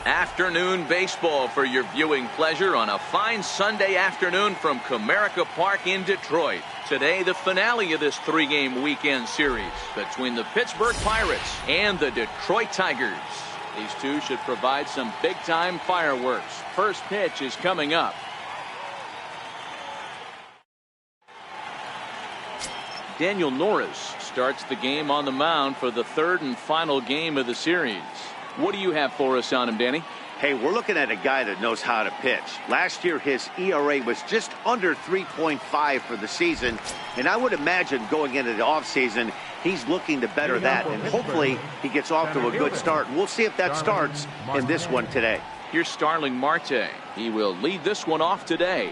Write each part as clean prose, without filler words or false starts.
Afternoon baseball for your viewing pleasure on a fine Sunday afternoon from Comerica Park in Detroit. Today, the finale of this three-game weekend series between the Pittsburgh Pirates and the Detroit Tigers. These two should provide some big-time fireworks. First pitch is coming up. Daniel Norris starts the game on the mound for the third and final game of the series. What do you have for us on him, Danny? Hey, we're looking at a guy that knows how to pitch. Last year, his ERA was just under 3.5 for the season, and I would imagine going into the offseason, he's looking to better that, and hopefully he gets off to a good start. And we'll see if that starts in this one today. Here's Starling Marte. He will lead this one off today.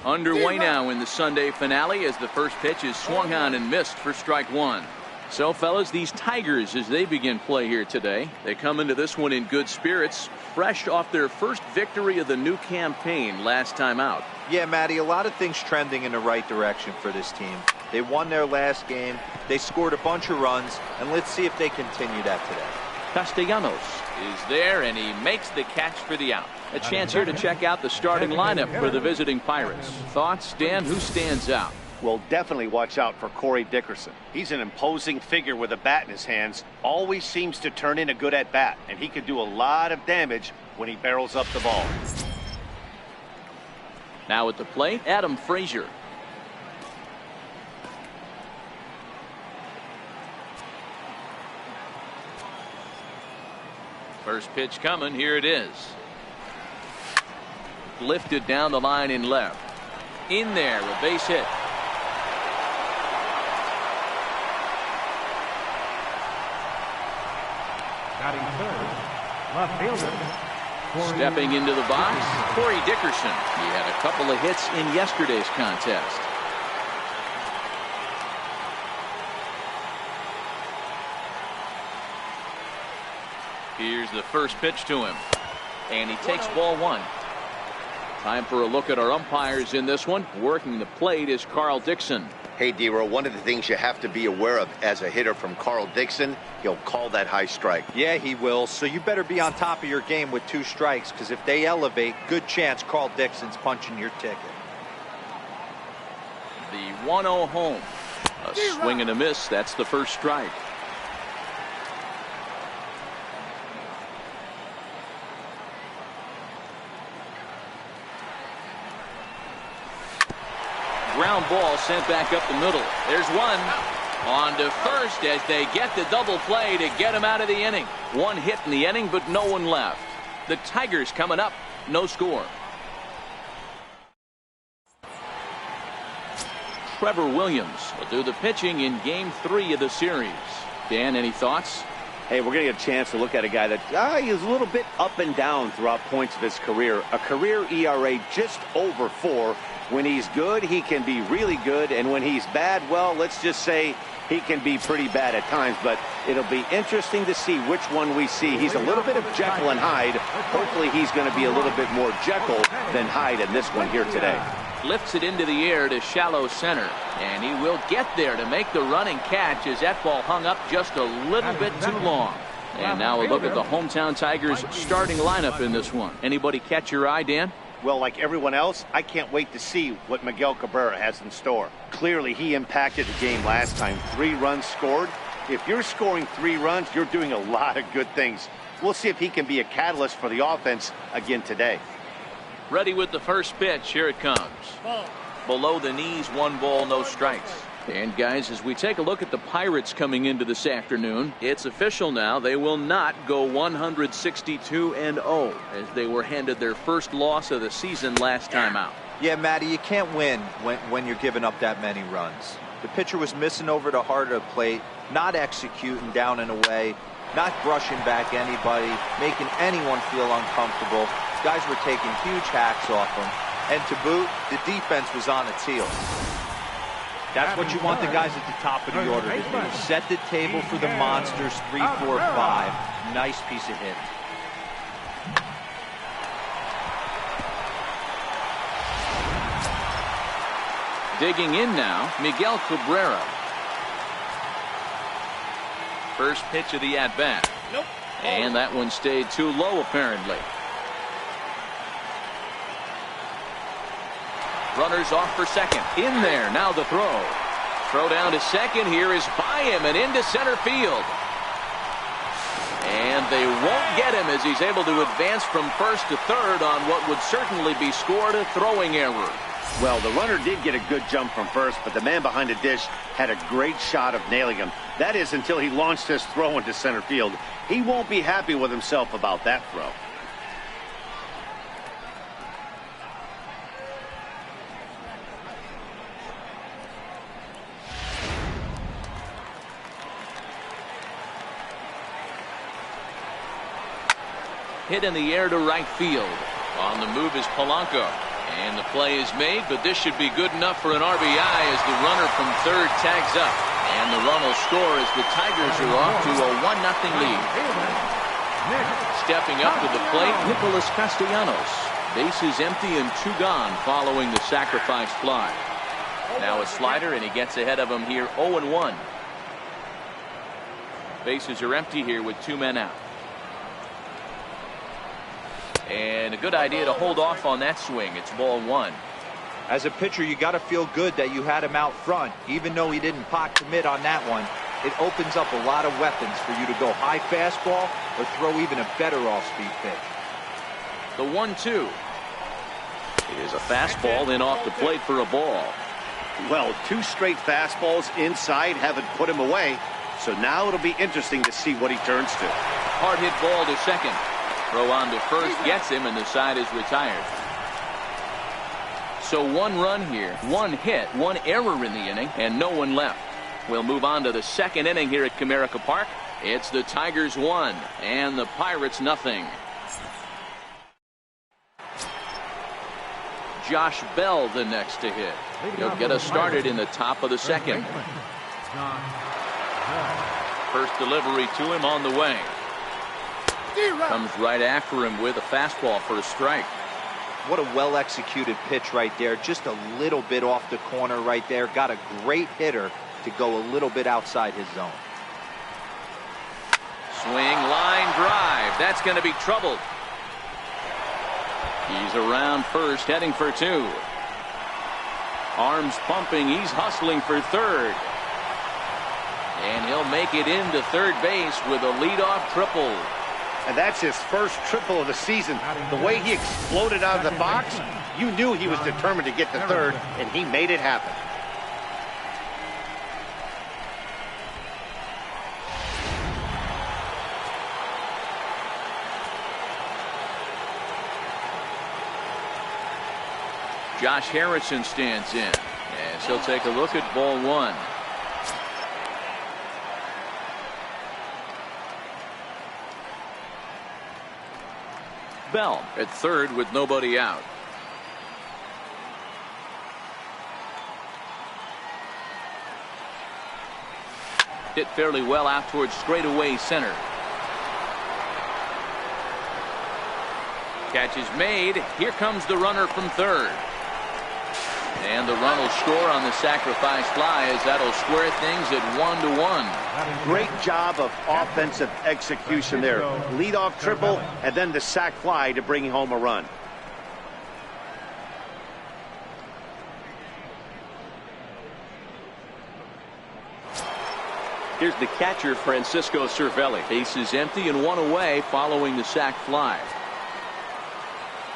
Underway now in the Sunday finale as the first pitch is swung on and missed for strike one. So, fellas, these Tigers, as they begin play here today, they come into this one in good spirits, fresh off their first victory of the new campaign last time out. Yeah, Matty, a lot of things trending in the right direction for this team. They won their last game, they scored a bunch of runs, and let's see if they continue that today. Castellanos is there, and he makes the catch for the out. A chance here to check out the starting lineup for the visiting Pirates. Thoughts, Dan? Who stands out? Well, definitely watch out for Corey Dickerson. He's an imposing figure with a bat in his hands. Always seems to turn in a good at-bat, and he could do a lot of damage when he barrels up the ball. Now at the plate, Adam Frazier. First pitch coming. Here it is. Lifted down the line in left. In there, a base hit. Batting third, left fielder. Stepping into the box, Corey Dickerson. He had a couple of hits in yesterday's contest. Here's the first pitch to him. And he takes ball one. Time for a look at our umpires in this one. Working the plate is Carl Dixon. Hey, D-Row, one of the things you have to be aware of as a hitter from Carl Dixon, he'll call that high strike. Yeah, he will. So you better be on top of your game with 2 strikes, because if they elevate, good chance Carl Dixon's punching your ticket. The 1-0 home. A swing and a miss. That's the first strike. Ground ball sent back up the middle. There's one. On to first as they get the double play to get him out of the inning. One hit in the inning, but no one left. The Tigers coming up. No score. Trevor Williams will do the pitching in Game 3 of the series. Dan, any thoughts? Hey, we're going to get a chance to look at a guy that is a little bit up and down throughout points of his career. A career ERA just over 4. When he's good, he can be really good, and when he's bad, well, let's just say he can be pretty bad at times, but it'll be interesting to see which one we see. He's a little bit of Jekyll and Hyde. Hopefully he's going to be a little bit more Jekyll than Hyde in this one here today. Lifts it into the air to shallow center, and he will get there to make the running catch as that ball hung up just a little bit too long. And now a look at the hometown Tigers starting lineup in this one. Anybody catch your eye, Dan? Well, like everyone else, I can't wait to see what Miguel Cabrera has in store. Clearly, he impacted the game last time. 3 runs scored. If you're scoring 3 runs, you're doing a lot of good things. We'll see if he can be a catalyst for the offense again today. Ready with the first pitch. Here it comes. Below the knees, 1 ball, no strikes. And guys, as we take a look at the Pirates coming into this afternoon, it's official now. They will not go 162-0 as they were handed their first loss of the season last time out. Yeah, Matty, you can't win when you're giving up that many runs. The pitcher was missing over the heart of the plate, not executing down and away, not brushing back anybody, making anyone feel uncomfortable. Guys were taking huge hacks off him. And to boot, the defense was on its heels. That's what you want the guys at the top of the order to do. Set the table for the monsters 3, 4, 5. Nice piece of hit. Digging in now, Miguel Cabrera. First pitch of the at-bat. And that one stayed too low, apparently. Runners off for second. In there. Now the throw. Throw down to second here is by him and into center field. And they won't get him as he's able to advance from first to third on what would certainly be scored a throwing error. Well, the runner did get a good jump from first, but the man behind the dish had a great shot of nailing him. That is until he launched his throw into center field. He won't be happy with himself about that throw. Hit in the air to right field. On the move is Polanco. And the play is made, but this should be good enough for an RBI as the runner from third tags up. And the run will score as the Tigers are off to a 1-0 lead. Stepping up to the plate, Nicholas Castellanos. Bases empty and 2 gone following the sacrifice fly. Now a slider, and he gets ahead of him here 0-1. Bases are empty here with 2 men out. And a good idea to hold off on that swing. It's ball 1. As a pitcher, you got to feel good that you had him out front. Even though he didn't pot commit on that one, it opens up a lot of weapons for you to go high fastball or throw even a better off-speed pitch. The 1-2 is a fastball in off the plate for a ball. Well, 2 straight fastballs inside haven't put him away. So now it'll be interesting to see what he turns to. Hard hit ball to second. Throw on to first gets him, and the side is retired. So 1 run here, 1 hit, 1 error in the inning, and no one left. We'll move on to the second inning here at Comerica Park. It's the Tigers 1 and the Pirates nothing. Josh Bell the next to hit. He'll get us started in the top of the second. First delivery to him on the way. Comes right after him with a fastball for a strike. What a well-executed pitch right there. Just a little bit off the corner right there. Got a great hitter to go a little bit outside his zone. Swing, line drive. That's going to be troubled. He's around first, heading for 2. Arms pumping. He's hustling for third. And he'll make it into third base with a leadoff triple. And that's his first triple of the season. The way he exploded out of the box, you knew he was determined to get to third, and he made it happen. Josh Harrison stands in, and he'll take a look at ball 1. Bell at third with nobody out. Hit fairly well out towards straightaway center. Catch is made. Here comes the runner from third. And the run will score on the sacrifice fly as that'll square things at 1-1. Great job of offensive execution there. Leadoff triple and then the sac fly to bring home a run. Here's the catcher, Francisco Cervelli. Base is empty and 1 away following the sac fly.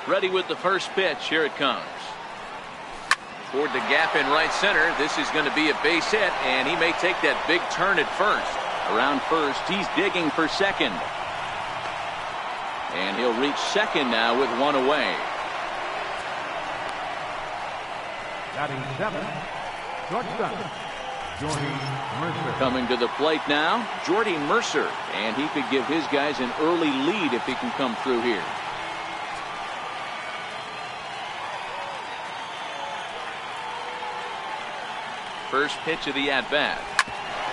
Ready with the first pitch. Here it comes. Toward the gap in right center. This is going to be a base hit, and he may take that big turn at first. Around first, he's digging for second. And he'll reach second now with 1 away. Batting 7, shortstop, Jordy Mercer. Coming to the plate now, Jordy Mercer. And he could give his guys an early lead if he can come through here. First pitch of the at-bat.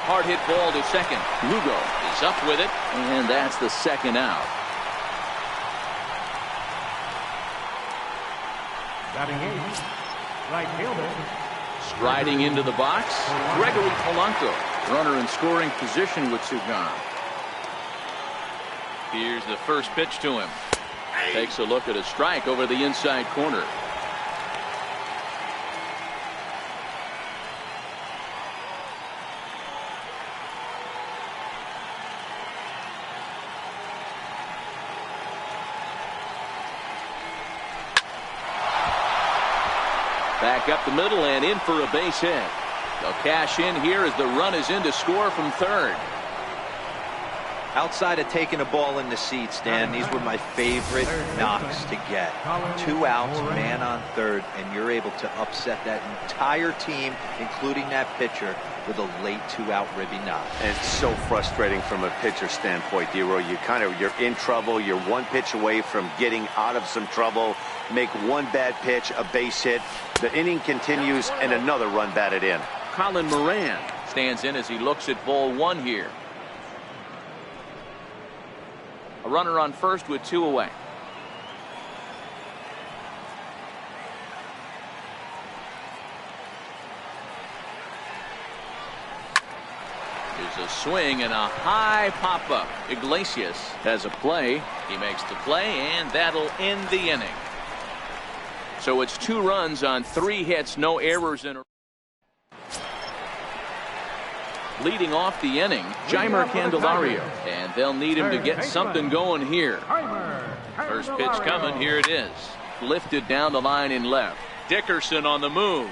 Hard hit ball to second. Lugo is up with it, and that's the second out. Batting 8, right fielder. Striding into the box, Gregory Polanco. Runner in scoring position with 2 gone. Here's the first pitch to him. Takes a look at a strike over the inside corner. Back up the middle and in for a base hit. They'll cash in here as the run is in to score from third. Outside of taking a ball in the seats, Dan, these were my favorite knocks to get. 2 outs, man on third, and you're able to upset that entire team, including that pitcher, with a late 2-out ribby knock. And it's so frustrating from a pitcher standpoint, D-Roy. You're in trouble. You're one pitch away from getting out of some trouble. Make one bad pitch, a base hit. The inning continues, and another run batted in. Colin Moran stands in as he looks at ball 1 here. A runner on first with 2 away. There's a swing and a high pop-up. Iglesias has a play. He makes the play, and that'll end the inning. So it's 2 runs on 3 hits, no errors in a... Leading off the inning, Jeimer Candelario, and they'll need him to get something going here. First pitch coming, here it is. Lifted down the line in left. Dickerson on the move.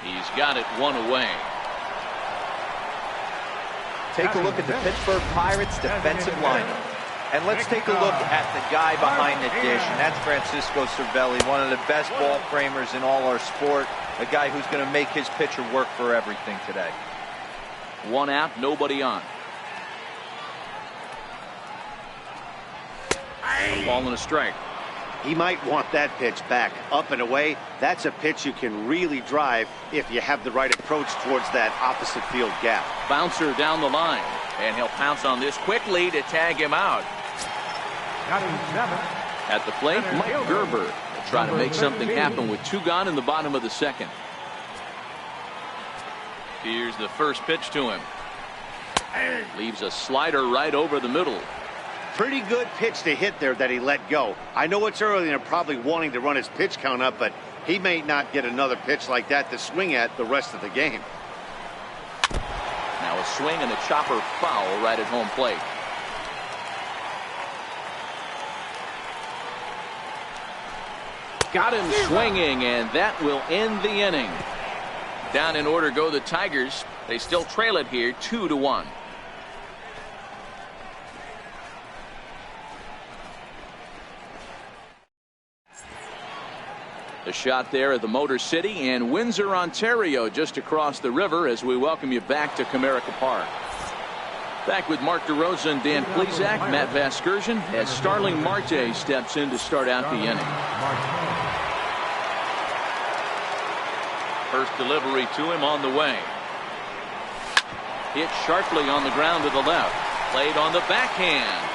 He's got it 1 away. Take a look at the Pittsburgh Pirates defensive lineup. And let's take a look at the guy behind the dish, and that's Francisco Cervelli, one of the best ball framers in all our sport, a guy who's going to make his pitcher work for everything today. 1 out, nobody on. A ball and a strike. He might want that pitch back, up and away. That's a pitch you can really drive if you have the right approach towards that opposite field gap. Bouncer down the line, and he'll pounce on this quickly to tag him out. At the plate, Mike Gerber will try to make something happen with 2 gone in the bottom of the second. Here's the first pitch to him. Leaves a slider right over the middle. Pretty good pitch to hit there that he let go. I know it's early and they're probably wanting to run his pitch count up, but he may not get another pitch like that to swing at the rest of the game. Now a swing and a chopper foul right at home plate. Got him swinging, and that will end the inning. Down in order go the Tigers. They still trail it here 2-1. The shot there at the Motor City and Windsor, Ontario, just across the river, as we welcome you back to Comerica Park. Back with Mark DeRosa and Dan Plesac, Matt Vasgersian, as Starling Marte steps in to start out the inning. First delivery to him on the way. Hit sharply on the ground to the left. Played on the backhand.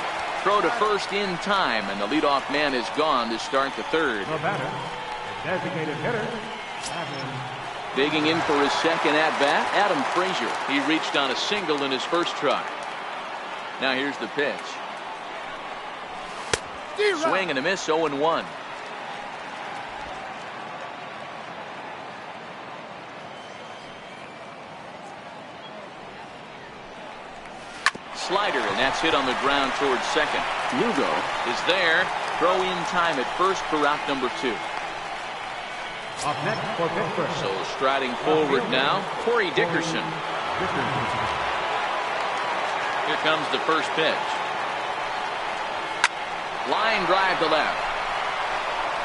Throw to first in time, and the leadoff man is gone to start the third. Designated hitter. Digging in for his second at-bat, Adam Frazier. He reached on a single in his first try. Now here's the pitch. Swing and a miss, 0-1. Slider, and that's hit on the ground towards second. Lugo is there. Throw in time at first for out number 2. Up next for Pittsburgh. So striding forward now, Corey Dickerson. Here comes the first pitch. Line drive to left.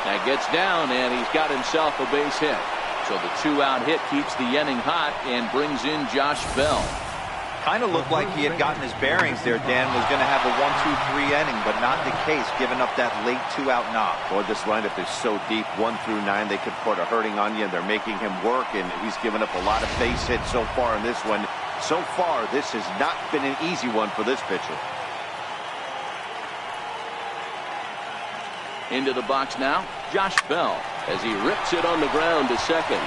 That gets down, and he's got himself a base hit. So the 2-out hit keeps the inning hot and brings in Josh Bell. Kind of looked like he had gotten his bearings there. Dan was going to have a 1-2-3 inning, but not the case, giving up that late 2-out knock. Boy, this lineup is so deep, 1 through 9. They could put a hurting on you, and they're making him work, and he's given up a lot of base hits so far in this one. So far, this has not been an easy one for this pitcher. Into the box now, Josh Bell, as he rips it on the ground to second.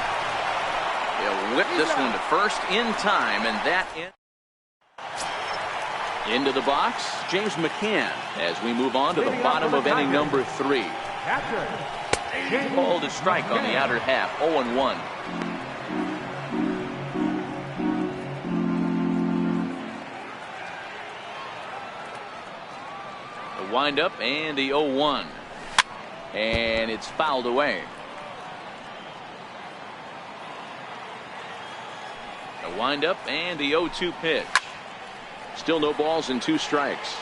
He'll whip this one to first in time, and that in. Into the box, James McCann, as we move on to the bottom of inning number 3. Called a strike on the outer half, 0-1. The windup and the 0-1. And it's fouled away. The windup and the 0-2 pitch. Still no balls and 2 strikes.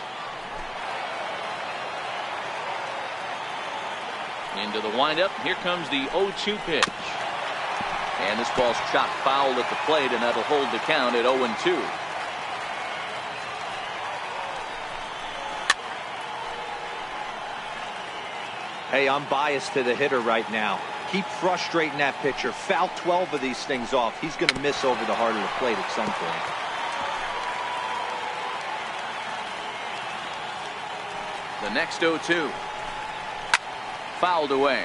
Into the windup. Here comes the 0-2 pitch. And this ball's chopped foul at the plate, and that'll hold the count at 0-2. Hey, I'm biased to the hitter right now. Keep frustrating that pitcher. Foul 12 of these things off. He's going to miss over the heart of the plate at some point. The next 0-2. Fouled away.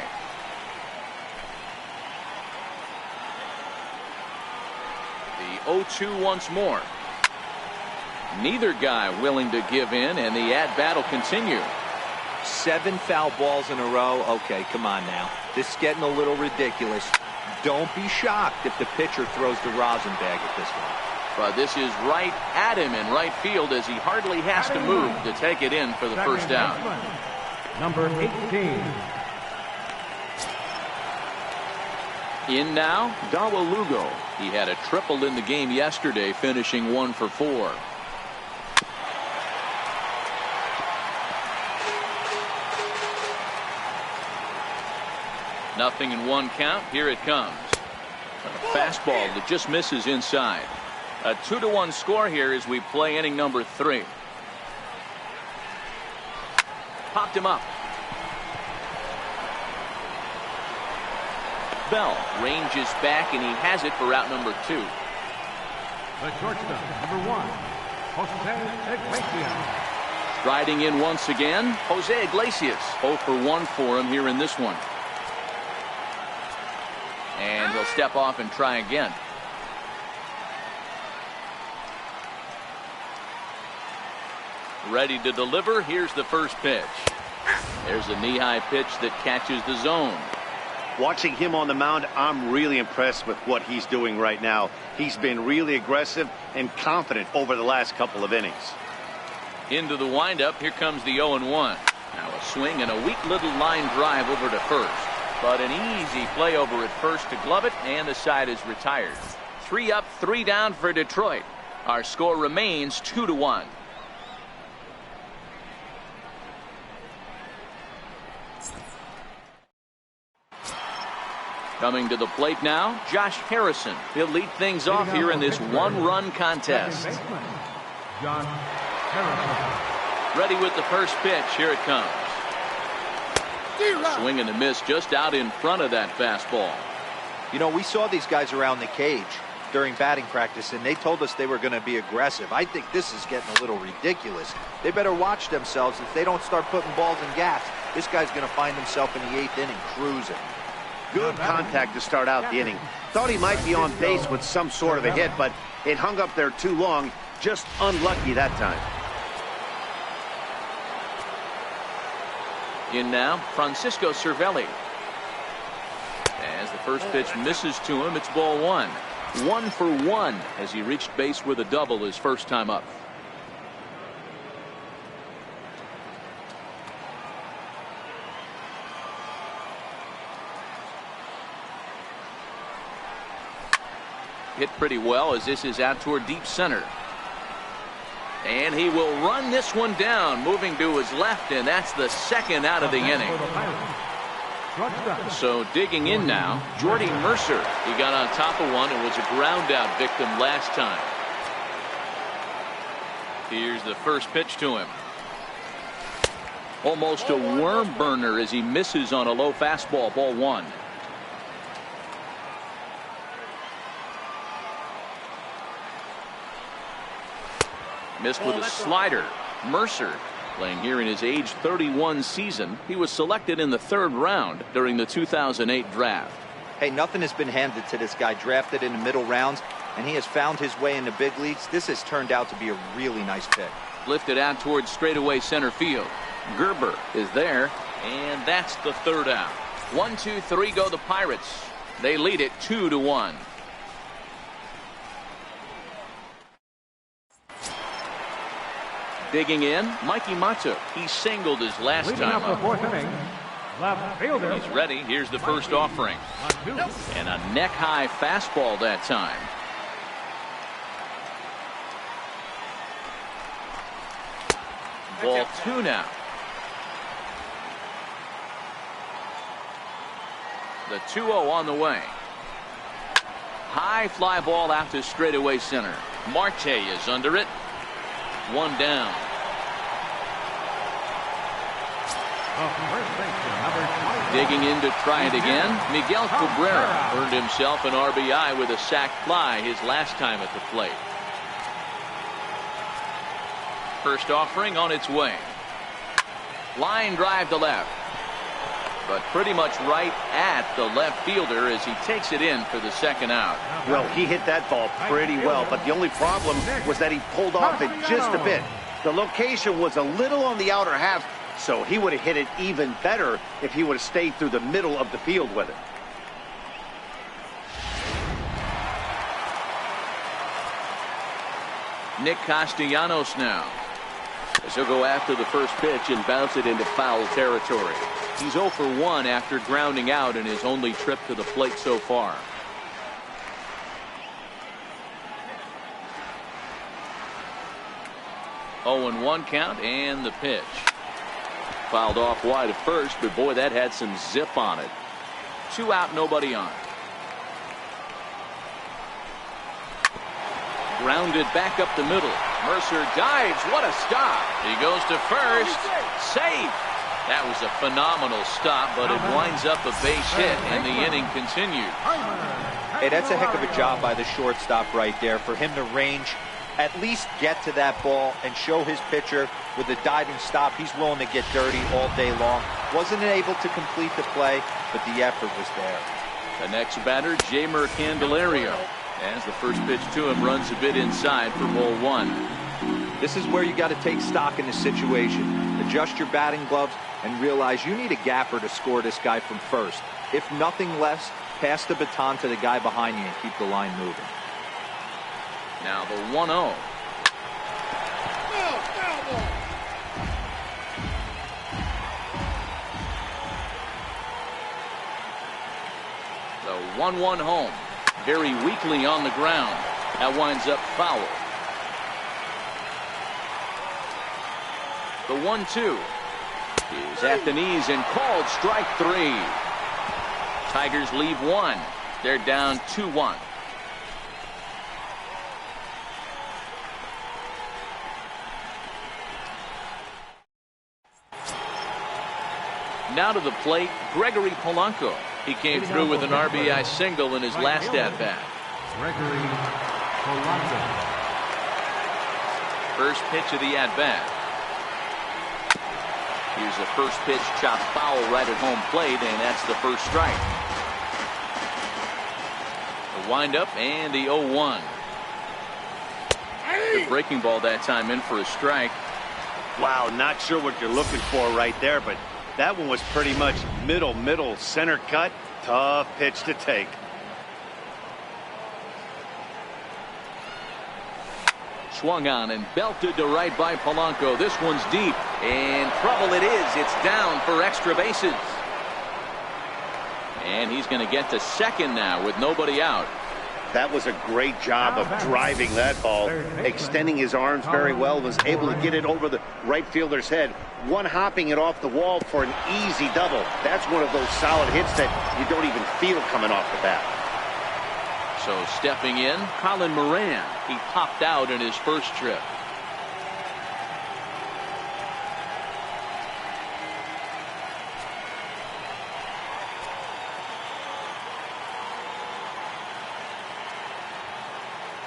The 0-2 once more. Neither guy willing to give in, and the at-bat will continue. 7 foul balls in a row. Okay, come on now. This is getting a little ridiculous. Don't be shocked if the pitcher throws the rosin bag at this one. But this is right at him in right field as he hardly has to move to take it in for the first out. Number 18. In now, Dawa Lugo. He had a triple in the game yesterday, finishing 1 for 4. Nothing in 1 count. Here it comes. A fastball that just misses inside. A 2-1 score here as we play inning number 3. Popped him up. Bell ranges back, and he has it for out number 2. The shortstop, number 1, Jose Iglesias. Striding in once again, Jose Iglesias. 0 for 1 for him here in this one. And he'll step off and try again. Ready to deliver. Here's the first pitch. There's a knee-high pitch that catches the zone. Watching him on the mound, I'm really impressed with what he's doing right now. He's been really aggressive and confident over the last couple of innings. Into the windup. Here comes the 0-1. Now a swing and a weak little line drive over to first. But an easy play over at first to glove it, and the side is retired. 3 up, 3 down for Detroit. Our score remains 2-1. Coming to the plate now, Josh Harrison. He'll lead things off here in this 1-run contest. John Harrison. Ready with the first pitch. Here it comes. Swing and a miss just out in front of that fastball. You know, we saw these guys around the cage during batting practice, and they told us they were going to be aggressive. I think this is getting a little ridiculous. They better watch themselves. If they don't start putting balls in gaps, this guy's going to find himself in the 8th inning cruising. Good contact to start out the inning. Thought he might be on base with some sort of a hit, but it hung up there too long. Just unlucky that time. In now, Francisco Cervelli. As the first pitch misses to him, it's ball 1. 1 for 1 as he reached base with a double his first time up. Hit pretty well as this is out toward deep center. And he will run this one down, moving to his left, and that's the second out of the inning. So digging in now, Jordy Mercer. He got on top of one and was a ground out victim last time. Here's the first pitch to him. Almost a worm burner as he misses on a low fastball, ball 1. Missed with a slider. Mercer, playing here in his age 31 season. He was selected in the 3rd round during the 2008 draft. Hey, nothing has been handed to this guy. Drafted in the middle rounds, and he has found his way in the big leagues. This has turned out to be a really nice pick. Lifted out towards straightaway center field. Gerber is there, and that's the third out. 1, 2, 3 go the Pirates. They lead it 2-1. Digging in, Mikey Matuk. He singled his last Leading time up the up. fourth inning, left fielder. He's ready. Here's the first offering. And a neck-high fastball that time. Ball 2 now. The 2-0 on the way. High fly ball out to straightaway center. Marte is under it. 1 down. Digging in to try it again. Miguel Cabrera earned himself an RBI with a sac fly his last time at the plate. First offering on its way. Line drive to left. But pretty much right at the left fielder as he takes it in for the second out. Well, he hit that ball pretty well, but the only problem was that he pulled off it just a bit. The location was a little on the outer half, so he would have hit it even better if he would have stayed through the middle of the field with it. Nick Castellanos now. As he'll go after the first pitch and bounce it into foul territory. He's 0 for 1 after grounding out in his only trip to the plate so far. Oh, and 1 count and the pitch. Fouled off wide at first, but boy, that had some zip on it. 2 out, nobody on. Grounded back up the middle. Mercer dives. What a stop. He goes to first. Safe. That was a phenomenal stop, but it winds up a base hit, and the inning continues. Hey, that's a heck of a job by the shortstop right there for him to range, at least get to that ball and show his pitcher with a diving stop. He's willing to get dirty all day long. Wasn't able to complete the play, but the effort was there. The next batter, Jeimer Candelario. As the first pitch to him runs a bit inside for ball 1. This is where you got to take stock in the situation. Adjust your batting gloves and realize you need a gapper to score this guy from first. If nothing less, pass the baton to the guy behind you and keep the line moving. Now the 1-0. The 1-1 home. Very weakly on the ground. That winds up foul. The 1-2 is at the knees and called strike 3. Tigers leave 1. They're down 2-1. Now to the plate, Gregory Polanco. He came through with an RBI single in his last at-bat. Gregory Polanco. First pitch of the at-bat. Here's a first pitch chopped foul right at home plate, and that's the first strike. The windup and the 0-1. The breaking ball that time in for a strike. Wow, not sure what you're looking for right there, but that one was pretty much middle, center cut. Tough pitch to take. Swung on and belted to right by Polanco. This one's deep, and trouble it is. It's down for extra bases. And he's going to get to second now with nobody out. That was a great job of driving that ball, extending his arms very well, was able to get it over the right fielder's head, one hopping it off the wall for an easy double. That's one of those solid hits that you don't even feel coming off the bat. So stepping in, Colin Moran. He popped out in his first trip.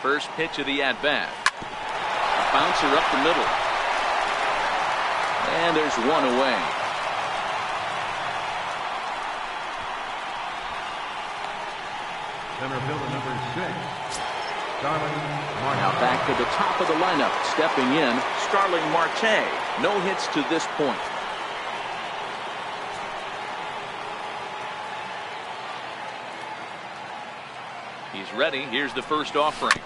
First pitch of the at-bat. Bouncer up the middle. And there's one away. Center fielder number 6. Now back to the top of the lineup. Stepping in, Starling Marte. No hits to this point. He's ready. Here's the first offering.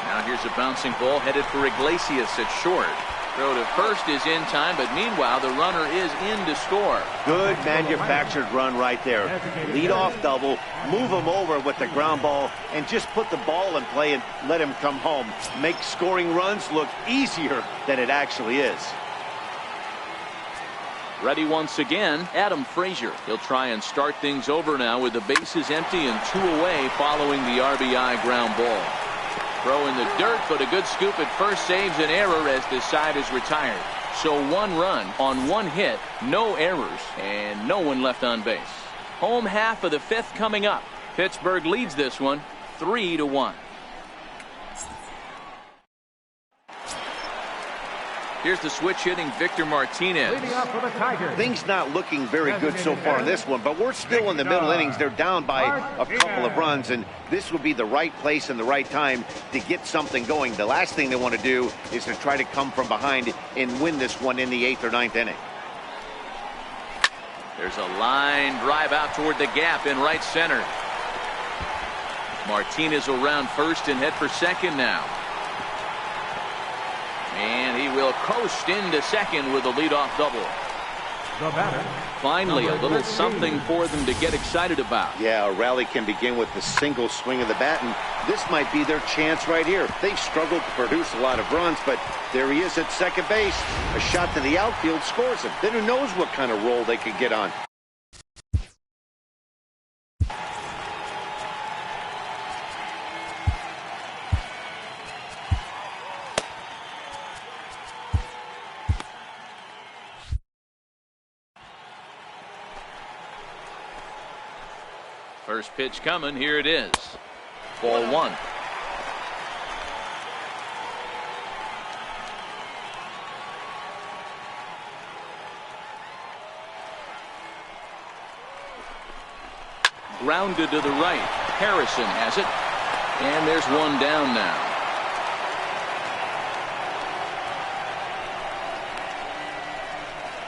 Now here's a bouncing ball headed for Iglesias at short. Throw to first is in time, but meanwhile the runner is in to score. Good manufactured run right there. Lead off double, move him over with the ground ball, and just put the ball in play and let him come home. Make scoring runs look easier than it actually is. Ready once again, Adam Frazier. He'll try and start things over now with the bases empty and 2 away following the RBI ground ball. Throw in the dirt, but a good scoop at first saves an error as this side is retired. So 1 run on 1 hit, no errors, and no one left on base. Home half of the 5th coming up. Pittsburgh leads this one 3-1. Here's the switch hitting Victor Martinez. Things not looking very good so far in this one, but we're still in the middle innings. They're down by a couple of runs, and this would be the right place and the right time to get something going. The last thing they want to do is to try to come from behind and win this one in the 8th or 9th inning. There's a line drive out toward the gap in right center. Martinez will round first and head for second now. And he will coast into second with a leadoff double. Finally, a little something for them to get excited about. Yeah, a rally can begin with the single swing of the bat, and this might be their chance right here. They've struggled to produce a lot of runs, but there he is at second base. A shot to the outfield scores him. Then who knows what kind of roll they could get on. First pitch coming. Here it is. Ball 1. Grounded to the right. Harrison has it. And there's one down now.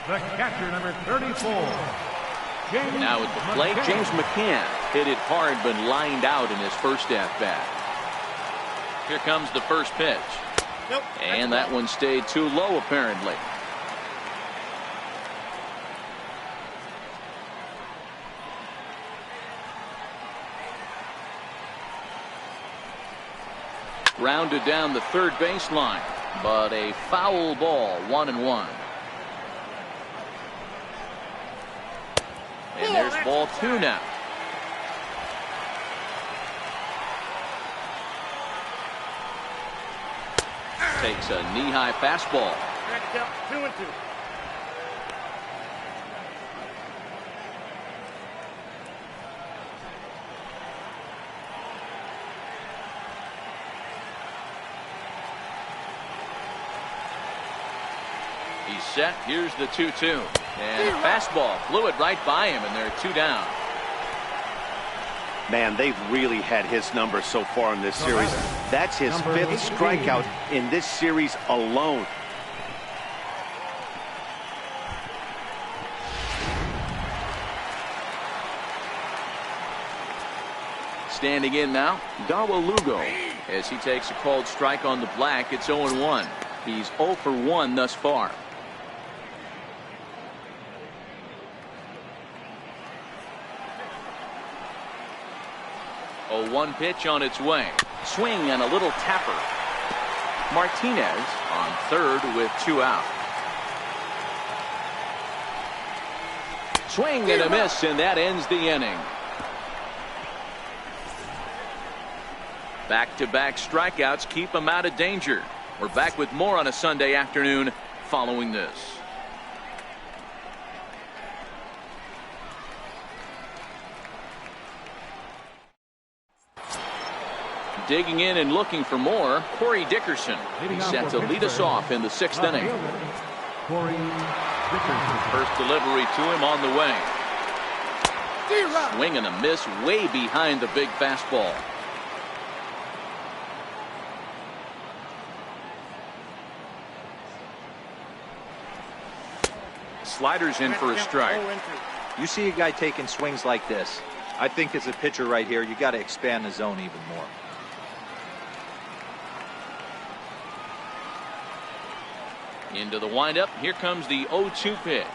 The catcher, number 34. Now at the plate, James McCann hit it hard but lined out in his first at-bat. Here comes the first pitch. And that one stayed too low apparently. Rounded down the third baseline, but a foul ball, 1-1. And there's ball 2 now. Takes a knee-high fastball. 2-2. He's set. Here's the 2-2. And a fastball flew it right by him, and they're 2 down. Man, they've really had his number so far in this series. That's his 5th strikeout in this series alone. Standing in now, Dawa Lugo. As he takes a called strike on the black, it's 0-1. He's 0 for 1 thus far. 0-1 pitch on its way. Swing and a little tapper. Martinez on third with 2 out. Swing and a miss, and that ends the inning. Back-to-back strikeouts keep him out of danger. We're back with more on a Sunday afternoon following this. Digging in and looking for more, Corey Dickerson. He's set to lead us off in the 6th inning. First delivery to him on the way. Swing and a miss way behind the big fastball. sliders in for a strike. You see a guy taking swings like this. I think as a pitcher right here, you got to expand the zone even more. Into the windup. Here comes the 0-2 pitch.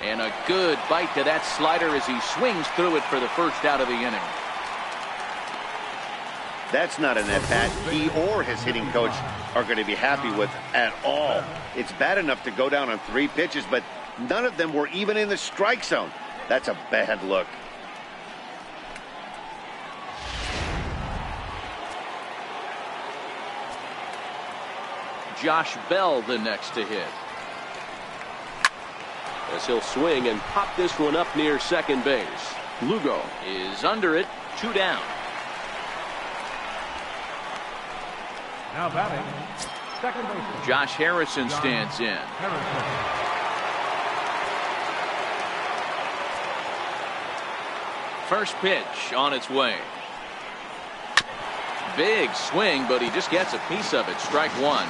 And a good bite to that slider as he swings through it for the first out of the inning. That's not an at-bat he or his hitting coach are going to be happy with at all. It's bad enough to go down on 3 pitches, but none of them were even in the strike zone. That's a bad look. Josh Bell the next to hit. As he'll swing and pop this one up near second base. Lugo is under it, 2 down. Now batting, second baseman. Josh Harrison stands in. First pitch on its way. Big swing, but he just gets a piece of it. Strike 1.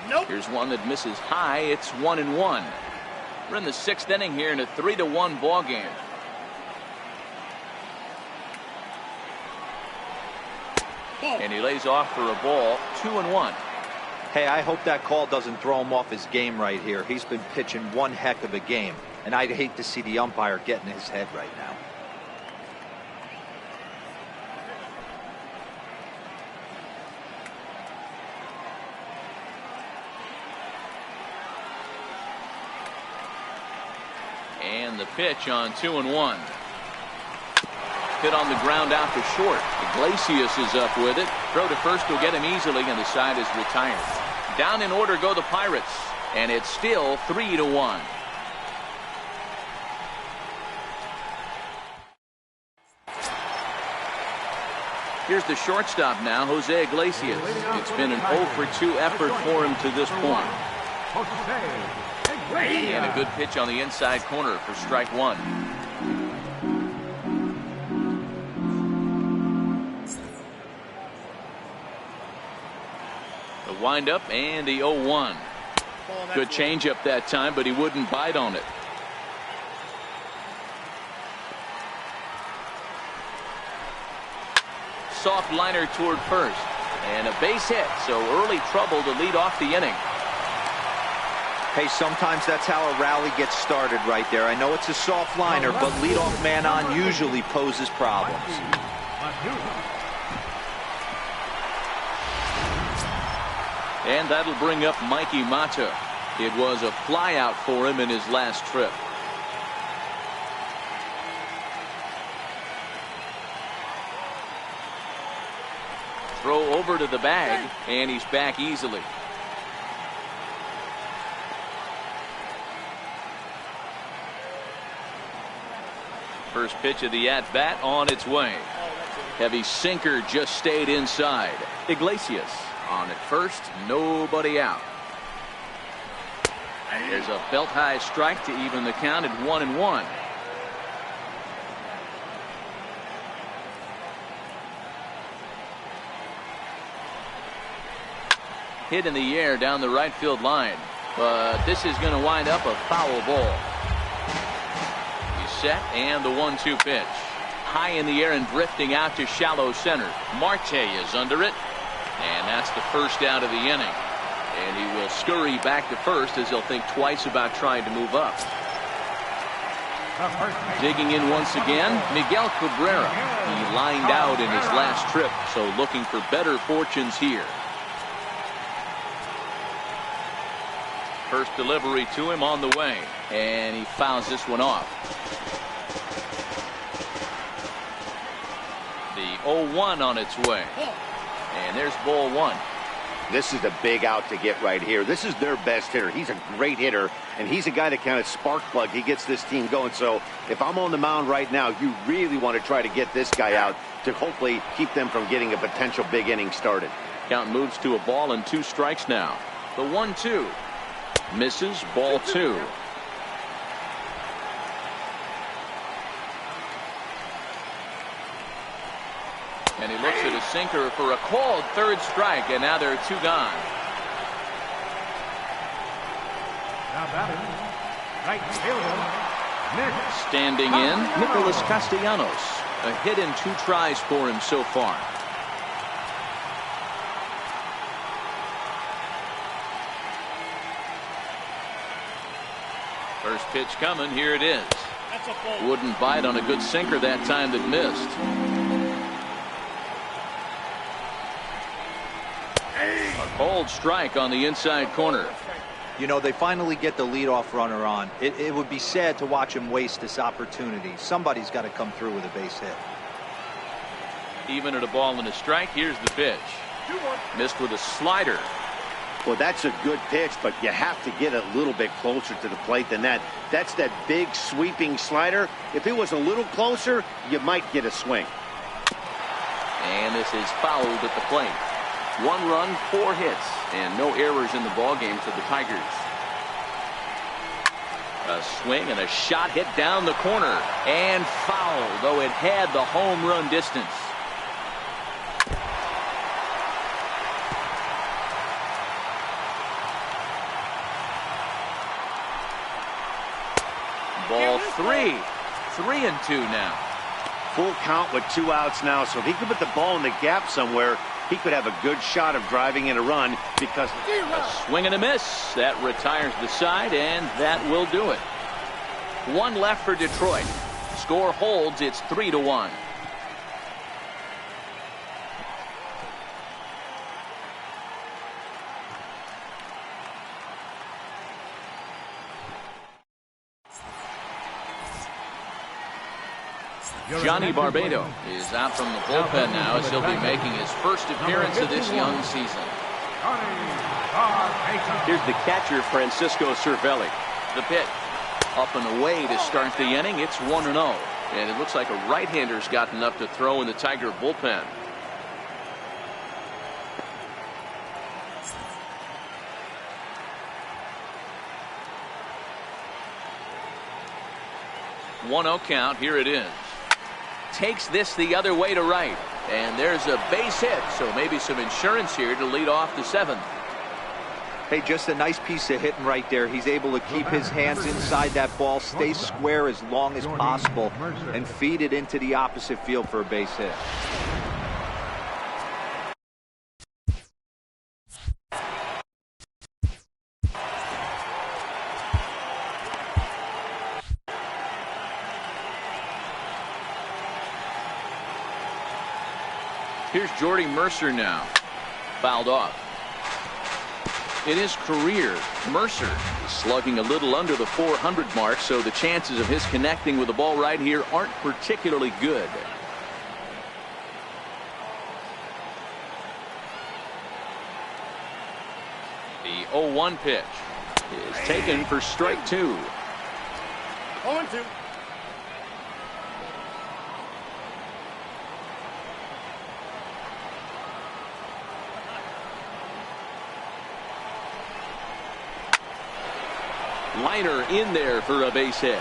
Nope. Here's one that misses high. It's 1-1. We're in the 6th inning here in a 3-1 ball game. And he lays off for a ball. 2-1. Hey, I hope that call doesn't throw him off his game right here. He's been pitching one heck of a game, and I'd hate to see the umpire get in his head right now. And the pitch on 2-1. Hit on the ground out to short. Iglesias is up with it. Throw to first will get him easily, and the side is retired. Down in order go the Pirates, and it's still 3-1. Here's the shortstop now, Jose Iglesias. It's been an 0-for-2 effort for him to this point. And a good pitch on the inside corner for strike 1. The windup and the 0-1. Good changeup that time, but he wouldn't bite on it. Soft liner toward first. And a base hit, so early trouble to lead off the inning. Hey, sometimes that's how a rally gets started right there. I know it's a soft liner, but leadoff man on usually poses problems. And that'll bring up Mikey Mata. It was a flyout for him in his last trip. Throw over to the bag, and he's back easily. First pitch of the at-bat on its way. Heavy sinker just stayed inside. Iglesias on at first, nobody out. There's a belt-high strike to even the count at 1-1. Hit in the air down the right field line, but this is going to wind up a foul ball. He's set, and the 1-2 pitch. High in the air and drifting out to shallow center. Marte is under it, and that's the first out of the inning. And he will scurry back to first as he'll think twice about trying to move up. Digging in once again, Miguel Cabrera. He lined out in his last trip, so looking for better fortunes here. First delivery to him on the way, and he fouls this one off. The 0-1 on its way, and there's ball 1. This is a big out to get right here. This is their best hitter. He's a great hitter, and he's a guy that kind of spark plug. He gets this team going. So if I'm on the mound right now, you really want to try to get this guy out to hopefully keep them from getting a potential big inning started. Count moves to a ball and 2 strikes now. The 1-2 misses, ball 2. And he looks at a sinker for a called third strike, and now there are two gone. Now batting, right fielder, Nick. Standing in, Nicholas Castellanos. A hit in 2 tries for him so far. First pitch coming. Here it is. Wouldn't bite on a good sinker that time that missed. A cold strike on the inside corner. You know, they finally get the leadoff runner on. It would be sad to watch him waste this opportunity. Somebody's got to come through with a base hit. Even at a ball and a strike, here's the pitch. Missed with a slider. Well, that's a good pitch, but you have to get a little bit closer to the plate than that. That's that big sweeping slider. If it was a little closer, you might get a swing. And this is fouled at the plate. 1 run, 4 hits, and no errors in the ballgame for the Tigers. A swing and a shot hit down the corner, and foul, though it had the home run distance. Ball 3. 3-2 now. Full count with 2 outs now, so if he could put the ball in the gap somewhere, he could have a good shot of driving in a run because a swing and a miss. That retires the side, and that will do it. 1 left for Detroit. Score holds. It's 3-1. Johnny Barbado is out from the bullpen now, as he'll be making his first appearance of this young season. Here's the catcher, Francisco Cervelli. The pitch. Up and away to start the inning. It's 1-0. And it looks like a right-hander's gotten up to throw in the Tiger bullpen. One-0 count. Here it is. Takes this the other way to right, and there's a base hit, so maybe some insurance here to lead off the 7th. Hey, just a nice piece of hitting right there. He's able to keep his hands inside that ball, stay square as long as possible, and feed it into the opposite field for a base hit. Here's Jordy Mercer now. Fouled off. In his career, Mercer is slugging a little under the 400 mark, so the chances of his connecting with the ball right here aren't particularly good. The 0-1 pitch is taken for strike 2. 0-2. Liner in there for a base hit.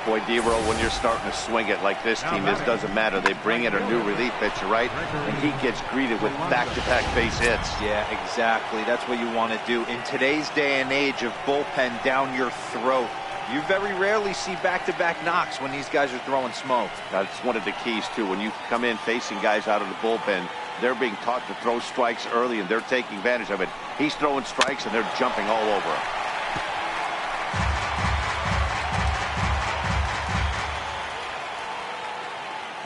Boy, D-Roll, when you're starting to swing it like this team is, doesn't matter. They bring in a new relief pitcher, right? And he gets greeted with back-to-back base hits. Yeah, exactly. That's what you want to do. In today's day and age of bullpen down your throat, you very rarely see back-to-back knocks when these guys are throwing smoke. That's one of the keys, too. When you come in facing guys out of the bullpen, they're being taught to throw strikes early, and they're taking advantage of it. He's throwing strikes, and they're jumping all over him.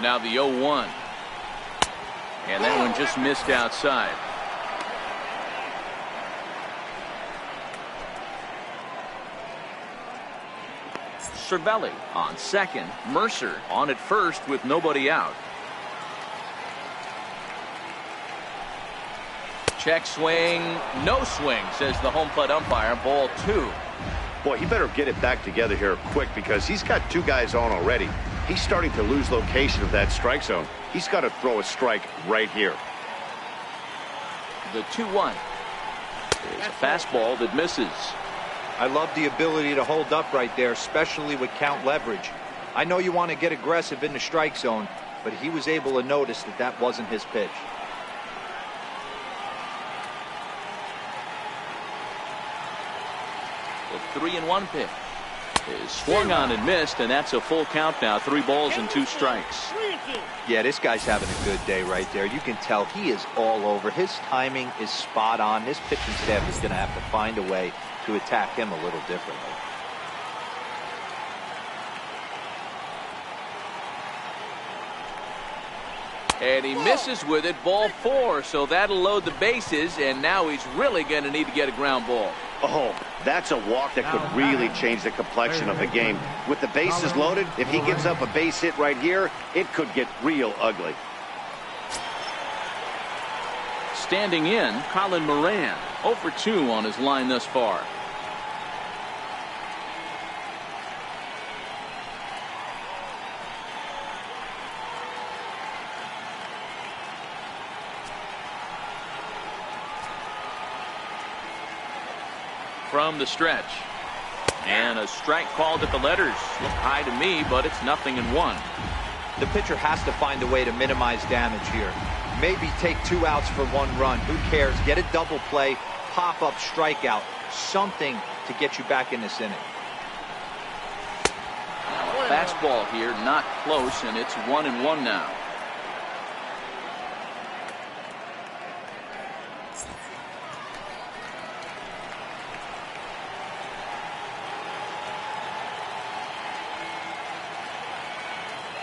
Now the 0-1. And that one just missed outside. Cervelli on second. Mercer on at first with nobody out. Check swing. No swing, says the home plate umpire. Ball 2. Boy, he better get it back together here quick because he's got 2 guys on already. He's starting to lose location of that strike zone. He's got to throw a strike right here. The 2-1 is a fastball that misses. I love the ability to hold up right there, especially with count leverage. I know you want to get aggressive in the strike zone, but he was able to notice that that wasn't his pitch. The 3-1 pitch is swung on and missed, and that's a full count now. 3 balls and 2 strikes. Yeah, this guy's having a good day right there. You can tell he is all over. His timing is spot on. His pitching staff is going to have to find a way to attack him a little differently. And he misses with it, ball 4, so that'll load the bases, and now he's really going to need to get a ground ball. Oh, that's a walk that could really change the complexion of the game. With the bases loaded, if he gives up a base hit right here, it could get real ugly. Standing in, Colin Moran, 0 for 2 on his line thus far. From the stretch, and a strike called at the letters. Look high to me, but it's 0-1. The pitcher has to find a way to minimize damage here. Maybe take 2 outs for 1 run. Who cares? Get a double play, pop up, strikeout, something to get you back in this inning. Now a fastball here, not close, and it's 1-1 now.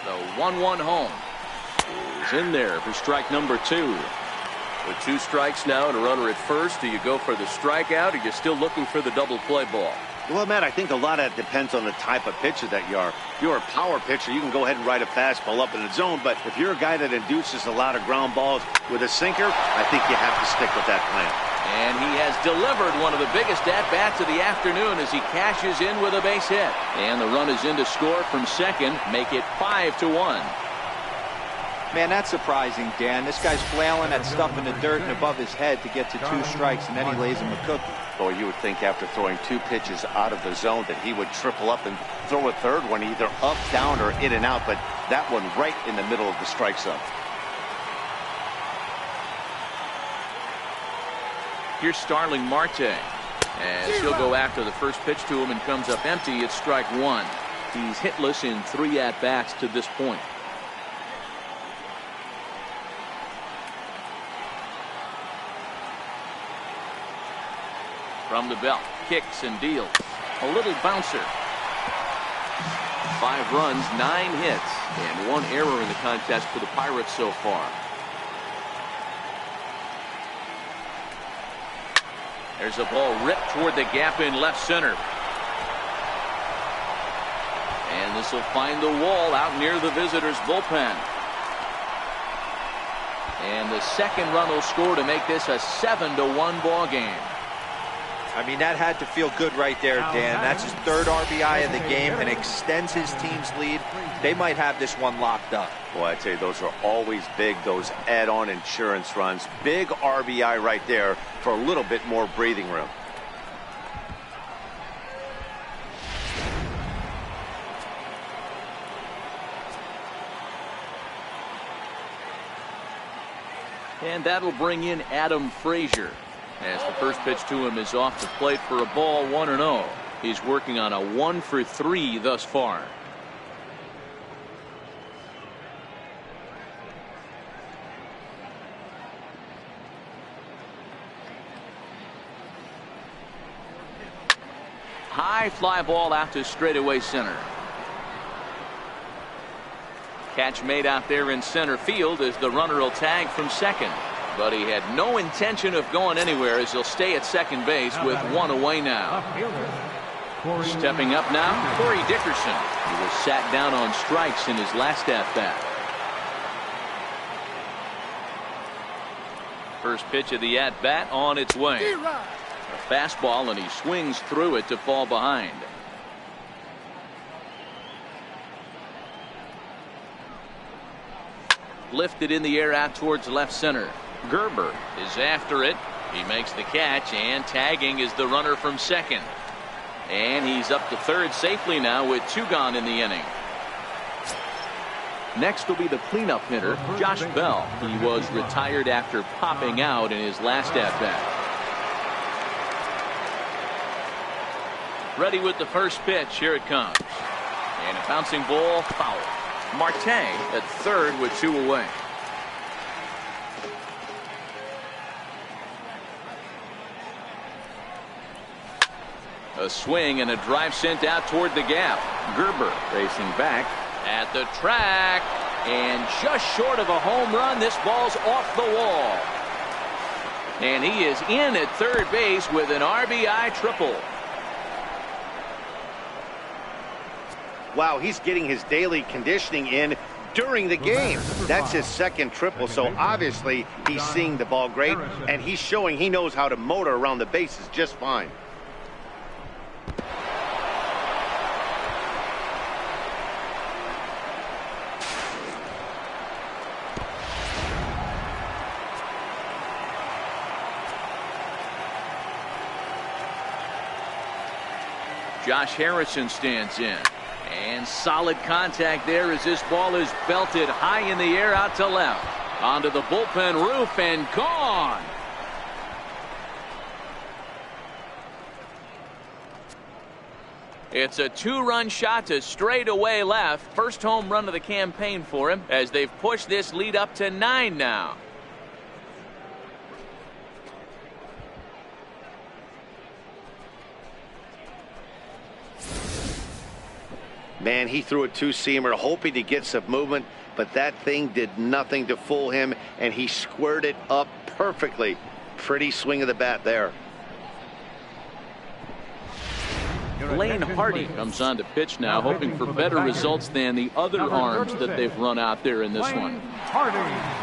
The 1-1 home is in there for strike number 2. With 2 strikes now and a runner at first, do you go for the strikeout, or you're still looking for the double play ball? Well, Matt, I think a lot of that depends on the type of pitcher that you are. If you're a power pitcher, you can go ahead and ride a fastball up in the zone, but if you're a guy that induces a lot of ground balls with a sinker, I think you have to stick with that plan. And he has delivered one of the biggest at-bats of the afternoon as he cashes in with a base hit. And the run is in to score from second, make it 5-1. Man, that's surprising, Dan. This guy's flailing that stuff in the dirt and above his head to get to 2 strikes, and then he lays him a cookie. Boy, you would think after throwing 2 pitches out of the zone that he would triple up and throw a third one either up, down, or in and out, but that one right in the middle of the strike zone. Here's Starling Marte, as he'll go after the first pitch to him and comes up empty. It's strike 1. He's hitless in 3 at-bats to this point. From the belt, kicks and deals. A little bouncer. 5 runs, 9 hits, and 1 error in the contest for the Pirates so far. There's a ball ripped toward the gap in left center. And this will find the wall out near the visitors' bullpen. And the second run will score to make this a 7-1 ball game. I mean, that had to feel good right there, Dan. That's his 3rd RBI of the game and extends his team's lead. They might have this one locked up. Boy, I tell you, those are always big, those add-on insurance runs. Big RBI right there for a little bit more breathing room. And that'll bring in Adam Frazier, as the first pitch to him is off the plate for a ball, 1-0. He's working on a 1 for 3 thus far. High fly ball out to straightaway center. Catch made out there in center field as the runner will tag from second. But he had no intention of going anywhere as he'll stay at second base with 1 away now. Stepping up now, Corey Dickerson. He was sat down on strikes in his last at-bat. First pitch of the at-bat on its way. A fastball, and he swings through it to fall behind. Lifted in the air out towards left center. Gerber is after it. He makes the catch, and tagging is the runner from second. And he's up to third safely now with 2 gone in the inning. Next will be the cleanup hitter, Josh Bell. He was retired after popping out in his last at-bat. Ready with the first pitch. Here it comes. And a bouncing ball, foul. Marte at third with 2 away. A swing and a drive sent out toward the gap. Gerber racing back at the track. And just short of a home run, this ball's off the wall. And he is in at third base with an RBI triple. Wow, he's getting his daily conditioning in during the game. That's his second triple, so obviously he's seeing the ball great, and he's showing he knows how to motor around the bases just fine. Josh Harrison stands in. And solid contact there as this ball is belted high in the air out to left. Onto the bullpen roof and gone. It's a 2-run shot to straightaway left. First home run of the campaign for him as they've pushed this lead up to 9 now. Man, he threw a 2-seamer hoping to get some movement, but that thing did nothing to fool him, and he squared it up perfectly. Pretty swing of the bat there. Blaine Hardy comes on to pitch now, hoping for better results than the other arms that they've run out there in this one. Hardy.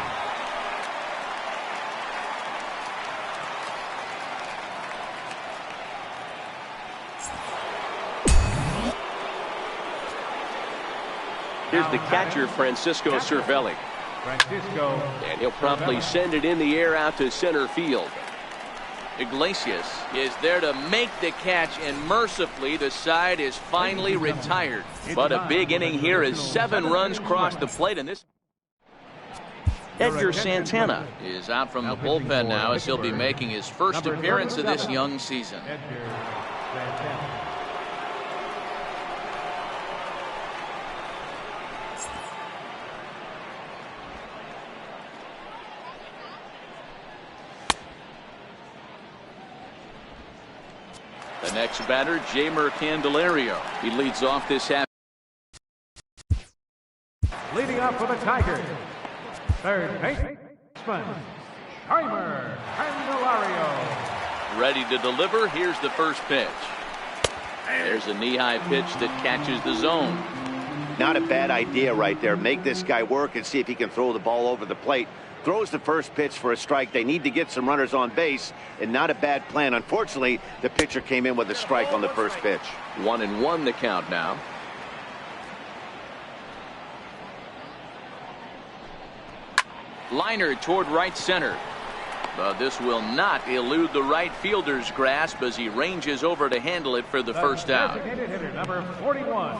Here's the catcher, Francisco Cervelli. And he'll promptly send it in the air out to center field. Iglesias is there to make the catch, and mercifully the side is finally retired. But a big inning here as 7 runs cross the plate, and this Edgar Santana is out from the bullpen now as he'll be making his first appearance of this young season. The next batter, Jamer Candelario. He leads off this half. Leading off for the Tigers, third baseman, Jamer Candelario. Ready to deliver. Here's the first pitch. There's a knee-high pitch that catches the zone. Not a bad idea right there. Make this guy work and see if he can throw the ball over the plate. Throws the first pitch for a strike. They need to get some runners on base, and not a bad plan. Unfortunately, the pitcher came in with a strike on the first pitch. 1-1 the count now. Liner toward right center. But this will not elude the right fielder's grasp as he ranges over to handle it for the first out. Designated hitter number 41,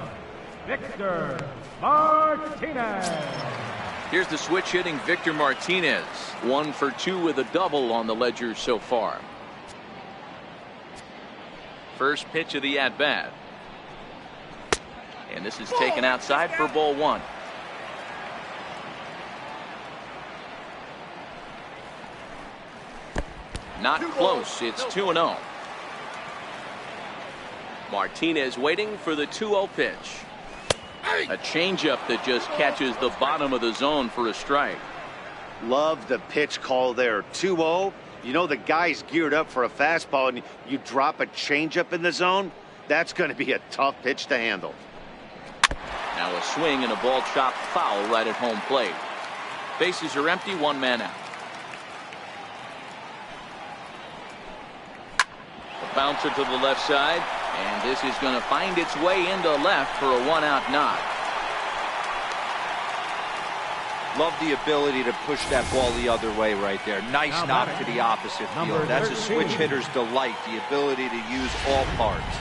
Victor Martinez. Here's the switch hitting Victor Martinez. 1 for 2 with a double on the ledger so far. First pitch of the at-bat. And this is taken outside for ball 1. Not close. It's 2-0. Martinez waiting for the 2-0 pitch. A changeup that just catches the bottom of the zone for a strike. Love the pitch call there. 2-0. You know the guy's geared up for a fastball, and you drop a changeup in the zone. That's going to be a tough pitch to handle. Now a swing and a ball chopped foul right at home plate. Bases are empty, 1 man out. A bouncer to the left side. And this is going to find its way into left for a 1-out knock. Love the ability to push that ball the other way right there. Nice knock to the opposite field. That's a switch hitter's delight, the ability to use all parts.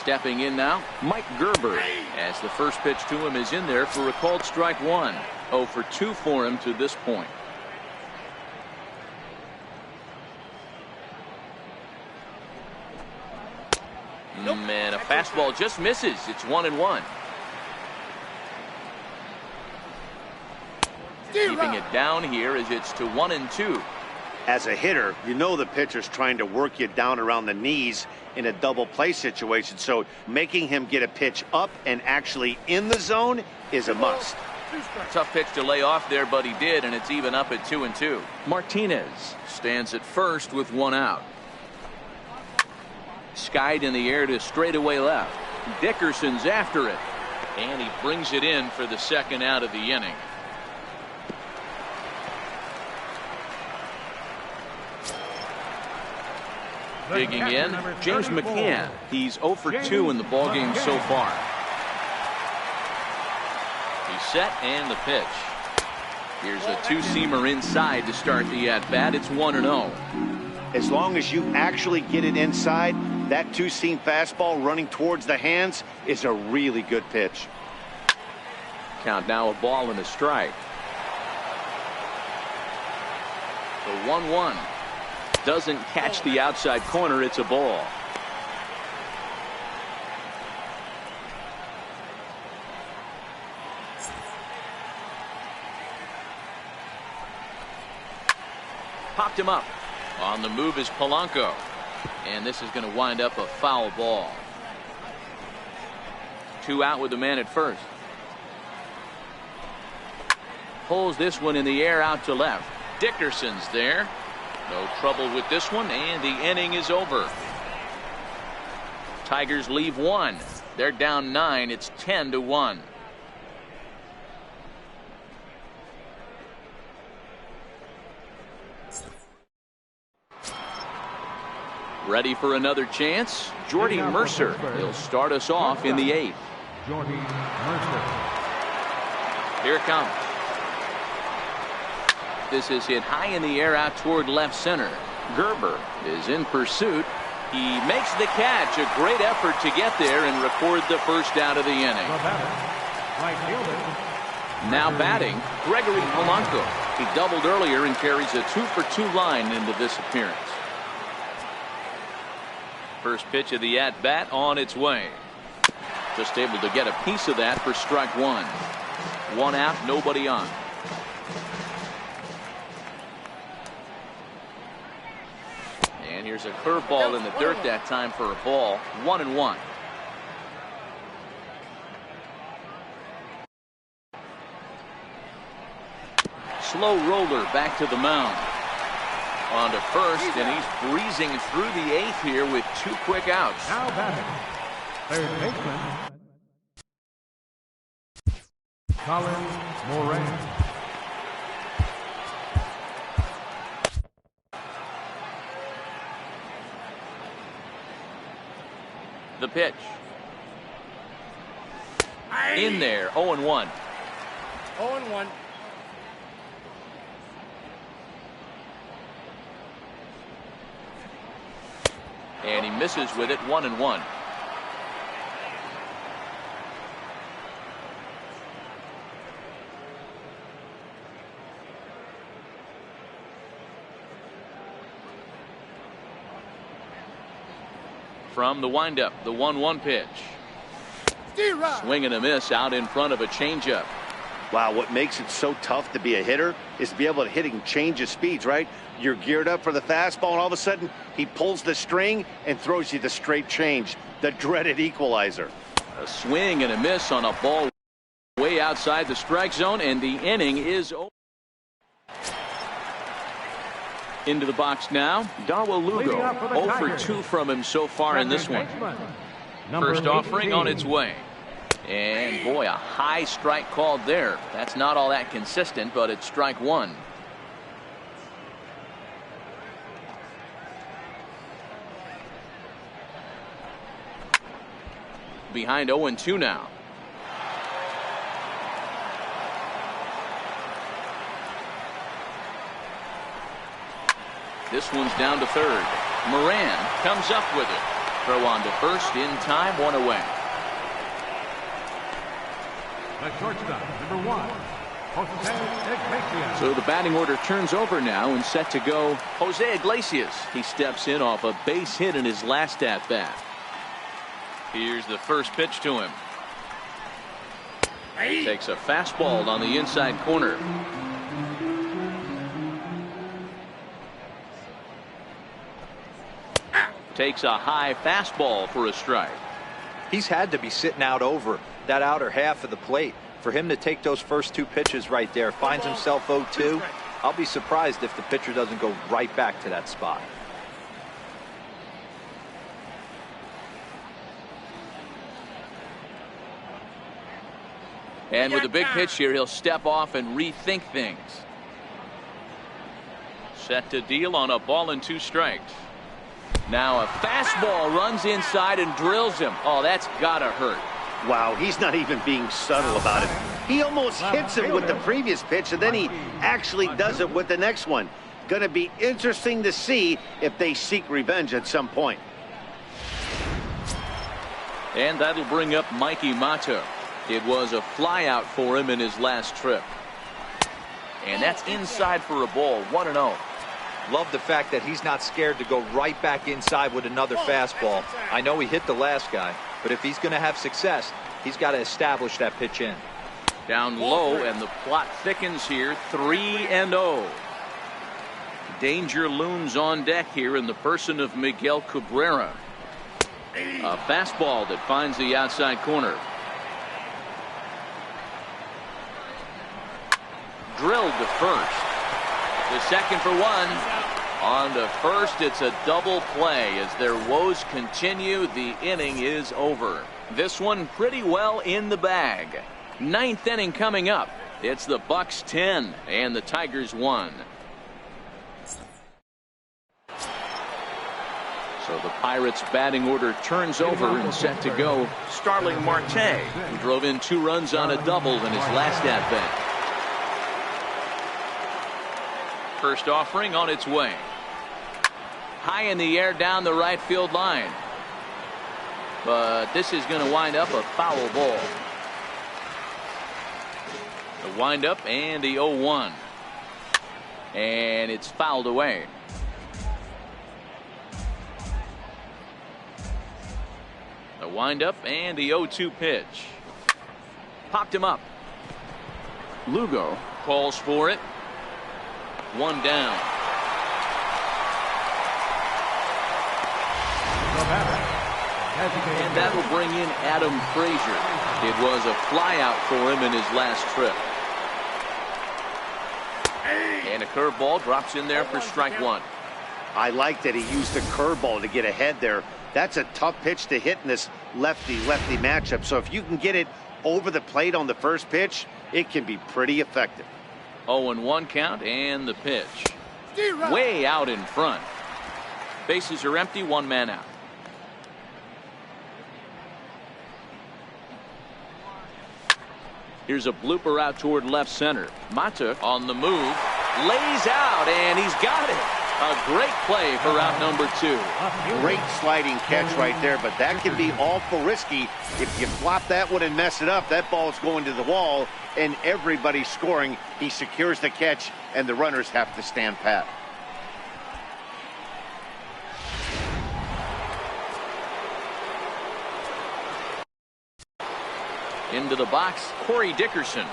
Stepping in now, Mike Gerber, as the first pitch to him is in there for a called strike one. 0 for 2 for him to this point. And a fastball just misses. It's 1-1. Keeping it down here as it's to 1-2. As a hitter, you know the pitcher's trying to work you down around the knees in a double play situation, so making him get a pitch up and actually in the zone is a must. Tough pitch to lay off there, but he did, and it's even up at 2-2. Martinez stands at first with 1 out. Skied in the air to straightaway left. Dickerson's after it, and he brings it in for the second out of the inning. Digging in, James McCann. He's 0 for 2 in the ballgame so far. He's set and the pitch. Here's a two-seamer inside to start the at-bat. It's 1-0. As long as you actually get it inside, that two-seam fastball running towards the hands is a really good pitch. Count now a ball and a strike. The 1-1. Doesn't catch the outside corner. It's a ball. Popped him up. On the move is Polanco. And this is going to wind up a foul ball. 2 out with the man at first. Pulls this one in the air out to left. Dickerson's there. No trouble with this one, and the inning is over. Tigers leave 1. They're down 9. It's 10-1. Ready for another chance? Jordy Mercer. He'll start us off in the 8th. Jordy Mercer. Here it comes. This is hit high in the air out toward left center. Gerber is in pursuit. He makes the catch. A great effort to get there and record the first out of the inning. Right fielder. Now batting, Gregory Polanco. He doubled earlier and carries a 2 for 2 line into this appearance. First pitch of the at-bat on its way. Just able to get a piece of that for strike 1. 1 out, nobody on. And here's a curveball in the dirt that time for a ball. 1-1. Slow roller back to the mound. On to first, and he's breezing through the 8th here with 2 quick outs. Now batting, third baseman, Colin Moran. The pitch. In there, 0-1. 0-1. And he misses with it. 1-1. From the windup, the 1-1 pitch. Swing and a miss out in front of a changeup. Wow, what makes it so tough to be a hitter is to be able to hitting change of speeds, right? You're geared up for the fastball, and all of a sudden he pulls the string and throws you the straight change, the dreaded equalizer. A swing and a miss on a ball way outside the strike zone, and the inning is over. Into the box now, Darwell Lugo. 0 for 2 from him so far in this one. First offering on its way. And boy, a high strike called there. That's not all that consistent, but it's strike 1. Behind 0-2 now. This one's down to third. Moran comes up with it. Throw on to first in time, one away. The shortstop, number 1, Jose Iglesias. So the batting order turns over now and set to go Jose Iglesias. He steps in off a base hit in his last at bat. Here's the first pitch to him. Takes a fastball on the inside corner. Takes a high fastball for a strike. He's had to be sitting out over that outer half of the plate. For him to take those first 2 pitches right there, finds himself 0-2. I'll be surprised if the pitcher doesn't go right back to that spot. And with a big pitch here, he'll step off and rethink things. Set to deal on a ball and 2 strikes. Now a fastball runs inside and drills him. Oh, that's gotta hurt. Wow, he's not even being subtle about it. He almost hits him with the previous pitch, and then he actually does it with the next one. Gonna be interesting to see if they seek revenge at some point. And that'll bring up Mikey Modo. It was a flyout for him in his last trip. And that's inside for a ball, 1-0. Love the fact that he's not scared to go right back inside with another fastball. I know he hit the last guy, but if he's going to have success, he's got to establish that pitch in. Down low, and the plot thickens here, 3-0. Danger looms on deck here in the person of Miguel Cabrera. A fastball that finds the outside corner. Drilled to first. The second for 1. On to first, it's a double play as their woes continue. The inning is over. This one pretty well in the bag. 9th inning coming up. It's the Bucks 10 and the Tigers 1. So the Pirates batting order turns over and set to go Starling Marte, who drove in 2 runs on a double in his last at bat. First offering on its way. High in the air down the right field line. But this is going to wind up a foul ball. The windup and the 0-1. And it's fouled away. The windup and the 0-2 pitch. Popped him up. Lugo calls for it. 1 down. And that will bring in Adam Frazier. It was a flyout for him in his last trip. And a curveball drops in there for strike 1. I like that he used the curveball to get ahead there. That's a tough pitch to hit in this lefty-lefty matchup. So if you can get it over the plate on the first pitch, it can be pretty effective. 0-1 count and the pitch. Way out in front. Bases are empty, 1 man out. Here's a blooper out toward left center. Mata on the move. Lays out, and he's got it. A great play for out number 2. Great sliding catch right there, but that can be awful risky. If you flop that one and mess it up, that ball's going to the wall, and everybody's scoring. He secures the catch, and the runners have to stand pat. Into the box, Corey Dickerson.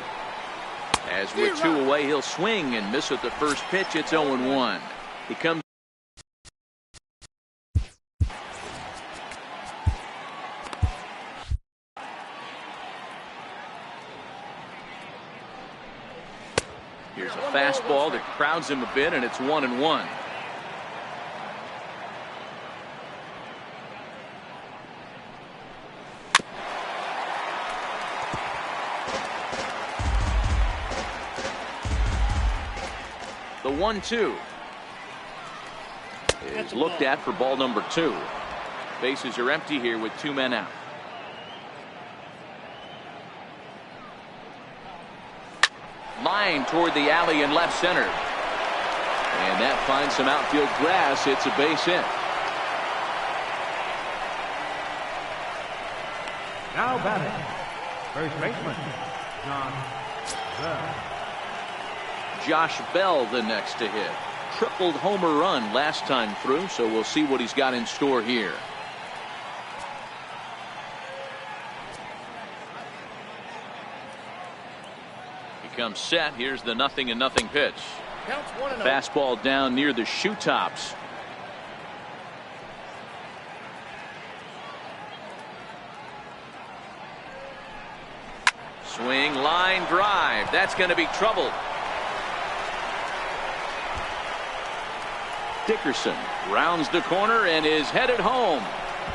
As with 2 away, he'll swing and miss at the first pitch. It's 0-1. He comes. Here's a fastball that crowds him a bit, and it's 1-1. The 1-2 is looked at for ball number 2. Bases are empty here with 2 men out. Line toward the alley in left center. And that finds some outfield grass. It's a base hit. Now batting, first baseman, John Bell. Josh Bell the next to hit. Tripled homer run last time through, so we'll see what he's got in store here. He comes set. Here's the 0-0 pitch. Counts 1-0. Fastball down near the shoe tops. Swing, line drive. That's going to be trouble. Dickerson rounds the corner and is headed home.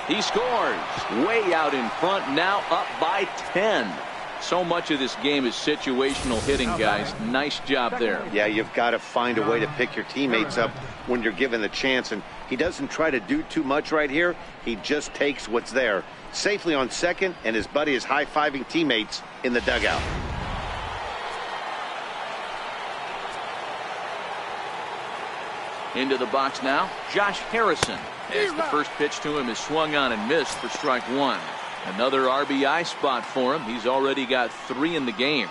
He scores way out in front, now up by 10. So much of this game is situational hitting, guys. Nice job there. Yeah, you've got to find a way to pick your teammates up when you're given the chance, and he doesn't try to do too much right here. He just takes what's there. Safely on second, and his buddy is high-fiving teammates in the dugout. Into the box now, Josh Harrison. As the first pitch to him is swung on and missed for strike one. Another RBI spot for him. He's already got 3 in the game.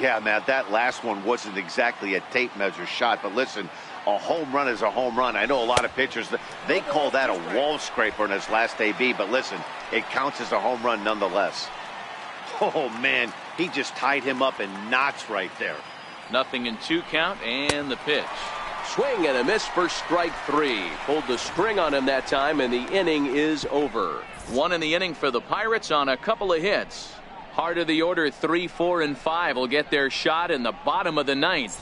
Yeah, Matt, that last one wasn't exactly a tape measure shot, but listen, a home run is a home run. I know a lot of pitchers, they call that a wall scraper in his last AB, but listen, it counts as a home run nonetheless. Oh, man, he just tied him up in knots right there. 0-2 count and the pitch. Swing and a miss for strike 3. Pulled the string on him that time, and the inning is over. 1 in the inning for the Pirates on a couple of hits. Heart of the order 3, 4, and 5 will get their shot in the bottom of the 9th.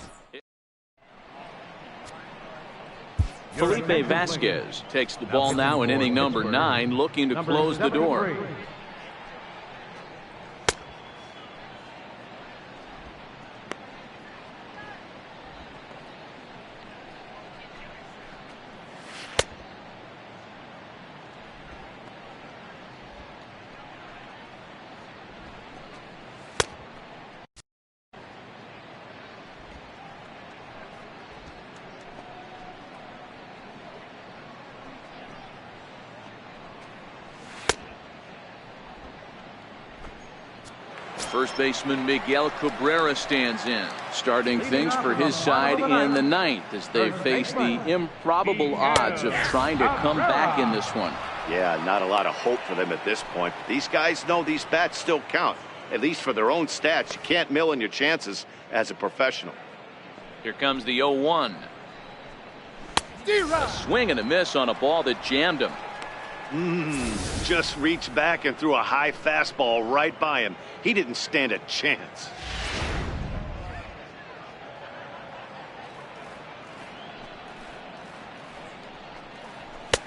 Felipe Vasquez takes the ball now in inning number 9, looking to close the door. First baseman Miguel Cabrera stands in, starting things for his side in the 9th as they face the improbable odds of trying to come back in this one. Yeah, not a lot of hope for them at this point. These guys know these bats still count, at least for their own stats. You can't mill in your chances as a professional. Here comes the 0-1. A swing and a miss on a ball that jammed him. Just reached back and threw a high fastball right by him. He didn't stand a chance.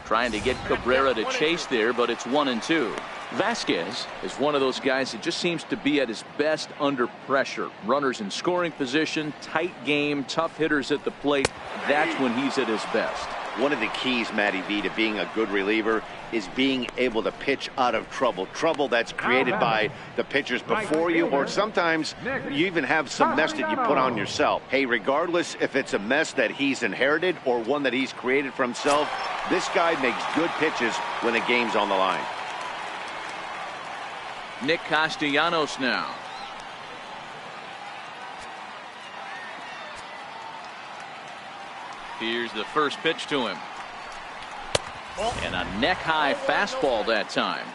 Trying to get Cabrera to chase there, but it's 1-2. Vasquez is one of those guys that just seems to be at his best under pressure. Runners in scoring position, tight game, tough hitters at the plate. That's when he's at his best. One of the keys, Matty V, to being a good reliever is being able to pitch out of trouble. Trouble that's created by the pitchers before you, or sometimes you even have some mess that you put on yourself. Hey, regardless if it's a mess that he's inherited or one that he's created for himself, this guy makes good pitches when the game's on the line. Nick Castellanos now. Here's the first pitch to him. And a neck-high fastball that time.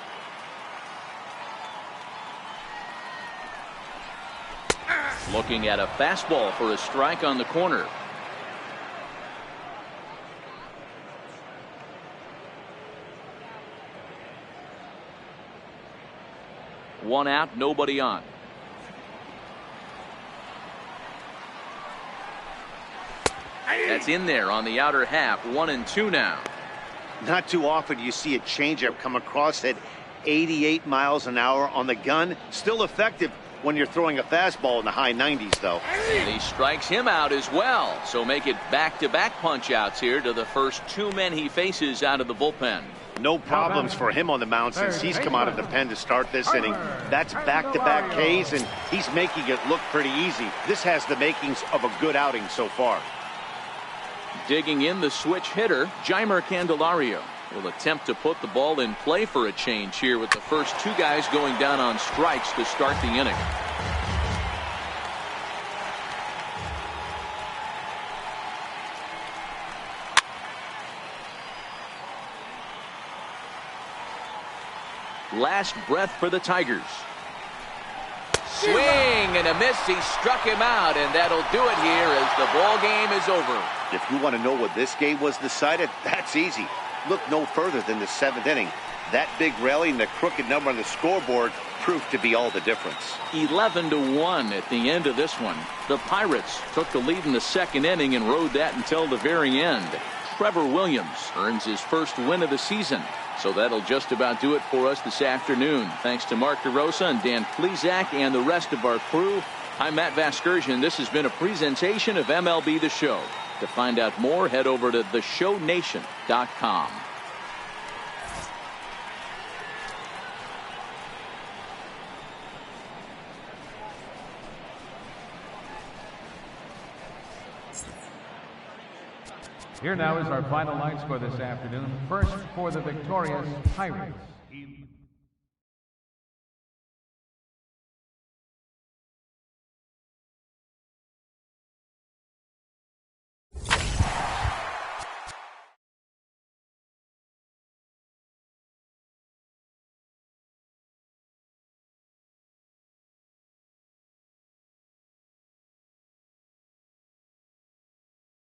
Looking at a fastball for a strike on the corner. One out, nobody on. That's in there on the outer half. 1-2 now. Not too often do you see a changeup come across at 88 miles an hour on the gun. Still effective when you're throwing a fastball in the high 90s, though. And he strikes him out as well. So make it back-to-back punch-outs here to the first 2 men he faces out of the bullpen. No problems for him on the mound since he's come out of the pen to start this inning. That's back-to-back Ks, and he's making it look pretty easy. This has the makings of a good outing so far. Digging in the switch hitter, Jeimer Candelario. will attempt to put the ball in play for a change here with the first two guys going down on strikes to start the inning. Last breath for the Tigers. Swing and a miss. He struck him out, and that'll do it here as the ball game is over. If you want to know what this game was decided, that's easy. Look no further than the 7th inning. That big rally and the crooked number on the scoreboard proved to be all the difference. 11-1 at the end of this one. The Pirates took the lead in the 2nd inning and rode that until the very end. Trevor Williams earns his first win of the season. So that'll just about do it for us this afternoon. Thanks to Mark DeRosa and Dan Plesac and the rest of our crew. I'm Matt Vasgersian. This has been a presentation of MLB The Show. To find out more, head over to theshownation.com. Here now is our final line score this afternoon. First for the victorious Pirates.